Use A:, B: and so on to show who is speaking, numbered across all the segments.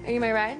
A: Are you my ride?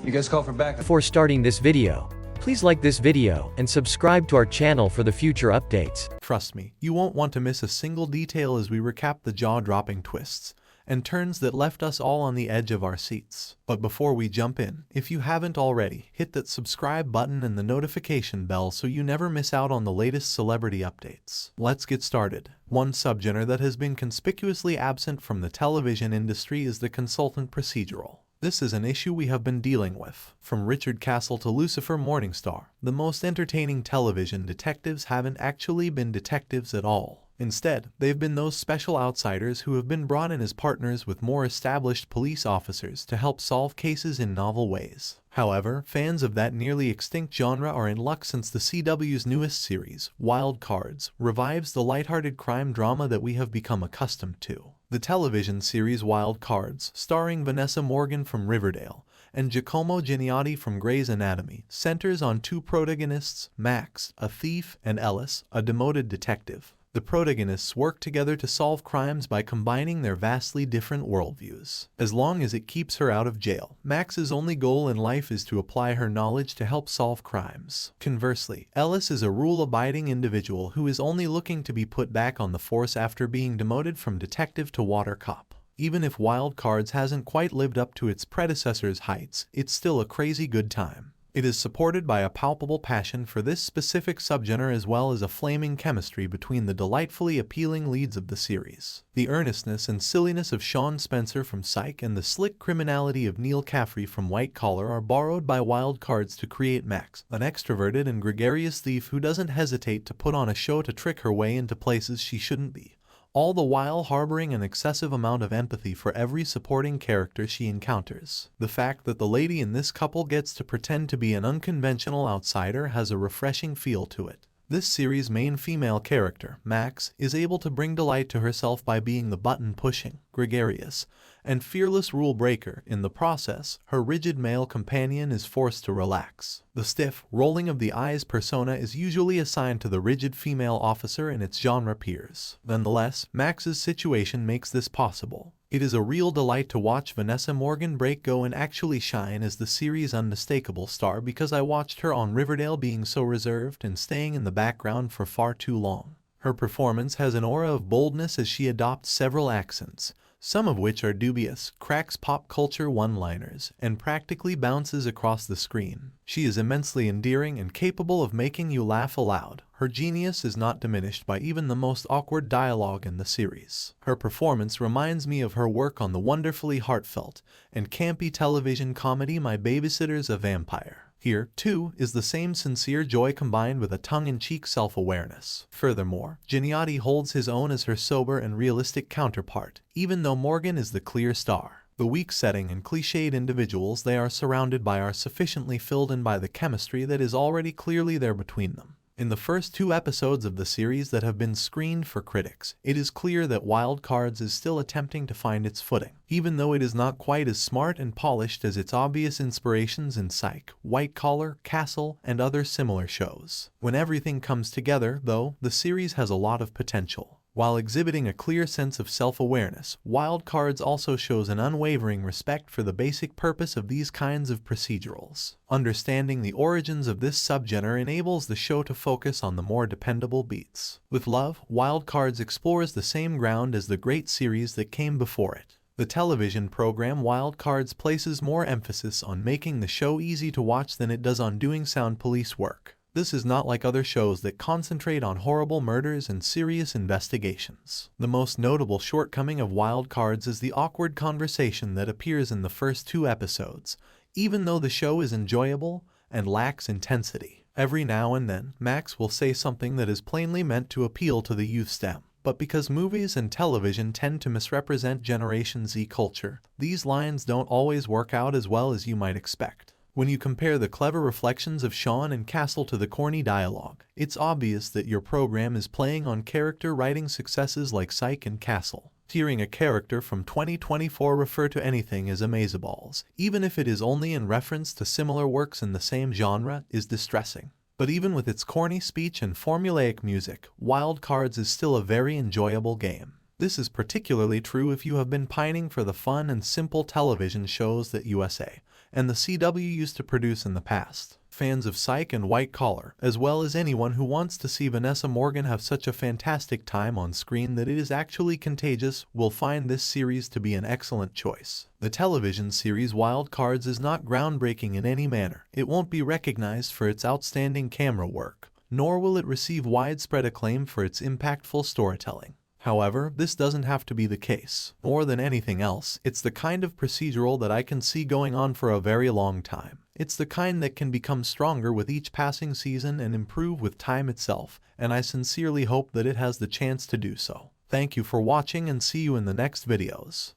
B: You guys call for backup.
C: Before starting this video, please like this video and subscribe to our channel for the future updates.
D: Trust me, you won't want to miss a single detail as we recap the jaw-dropping twists and turns that left us all on the edge of our seats. But before we jump in, if you haven't already, hit that subscribe button and the notification bell so you never miss out on the latest celebrity updates. Let's get started. One subgenre that has been conspicuously absent from the television industry is the consultant procedural. This is an issue we have been dealing with. From Richard Castle to Lucifer Morningstar, the most entertaining television detectives haven't actually been detectives at all. Instead, they've been those special outsiders who have been brought in as partners with more established police officers to help solve cases in novel ways. However, fans of that nearly extinct genre are in luck since the CW's newest series, Wild Cards, revives the lighthearted crime drama that we have become accustomed to. The television series Wild Cards, starring Vanessa Morgan from Riverdale and Giacomo Giannotti from Grey's Anatomy, centers on two protagonists, Max, a thief, and Ellis, a demoted detective. The protagonists work together to solve crimes by combining their vastly different worldviews. As long as it keeps her out of jail, Max's only goal in life is to apply her knowledge to help solve crimes. Conversely, Ellis is a rule-abiding individual who is only looking to be put back on the force after being demoted from detective to water cop. Even if Wild Cards hasn't quite lived up to its predecessor's heights, it's still a crazy good time. It is supported by a palpable passion for this specific subgenre as well as a flaming chemistry between the delightfully appealing leads of the series. The earnestness and silliness of Sean Spencer from Psych and the slick criminality of Neil Caffrey from White Collar are borrowed by Wild Cards to create Max, an extroverted and gregarious thief who doesn't hesitate to put on a show to trick her way into places she shouldn't be, all the while harboring an excessive amount of empathy for every supporting character she encounters. The fact that the lady in this couple gets to pretend to be an unconventional outsider has a refreshing feel to it. This series' main female character, Max, is able to bring delight to herself by being the button-pushing, gregarious, and fearless rule-breaker. In the process, her rigid male companion is forced to relax. The stiff, rolling of the eyes persona is usually assigned to the rigid female officer and its genre peers. Nonetheless, Max's situation makes this possible. It is a real delight to watch Vanessa Morgan break go and actually shine as the series' unmistakable star because I watched her on Riverdale being so reserved and staying in the background for far too long. Her performance has an aura of boldness as she adopts several accents, some of which are dubious, cracks pop culture one-liners, and practically bounces across the screen. She is immensely endearing and capable of making you laugh aloud. Her genius is not diminished by even the most awkward dialogue in the series. Her performance reminds me of her work on the wonderfully heartfelt and campy television comedy My Babysitter's a Vampire. Here, too, is the same sincere joy combined with a tongue-in-cheek self-awareness. Furthermore, Giannotti holds his own as her sober and realistic counterpart, even though Morgan is the clear star. The weak setting and cliched individuals they are surrounded by are sufficiently filled in by the chemistry that is already clearly there between them. In the first two episodes of the series that have been screened for critics, it is clear that Wild Cards is still attempting to find its footing, even though it is not quite as smart and polished as its obvious inspirations in Psych, White Collar, Castle, and other similar shows. When everything comes together, though, the series has a lot of potential. While exhibiting a clear sense of self-awareness, Wild Cards also shows an unwavering respect for the basic purpose of these kinds of procedurals. Understanding the origins of this subgenre enables the show to focus on the more dependable beats. With love, Wild Cards explores the same ground as the great series that came before it. The television program Wild Cards places more emphasis on making the show easy to watch than it does on doing sound police work. This is not like other shows that concentrate on horrible murders and serious investigations. The most notable shortcoming of Wild Cards is the awkward conversation that appears in the first two episodes, even though the show is enjoyable and lacks intensity. Every now and then, Max will say something that is plainly meant to appeal to the youth stem. But because movies and television tend to misrepresent Generation Z culture, these lines don't always work out as well as you might expect. When you compare the clever reflections of Sean and Castle to the corny dialogue, it's obvious that your program is playing on character writing successes like Psych and Castle. Hearing a character from 2024 refer to anything as amazeballs, even if it is only in reference to similar works in the same genre, is distressing. But even with its corny speech and formulaic music, Wild Cards is still a very enjoyable game. This is particularly true if you have been pining for the fun and simple television shows that USA and the CW used to produce in the past. Fans of Psych and White Collar, as well as anyone who wants to see Vanessa Morgan have such a fantastic time on screen that it is actually contagious, will find this series to be an excellent choice. The television series Wild Cards is not groundbreaking in any manner. It won't be recognized for its outstanding camera work, nor will it receive widespread acclaim for its impactful storytelling. However, this doesn't have to be the case. More than anything else, it's the kind of procedural that I can see going on for a very long time. It's the kind that can become stronger with each passing season and improve with time itself, and I sincerely hope that it has the chance to do so. Thank you for watching and see you in the next videos.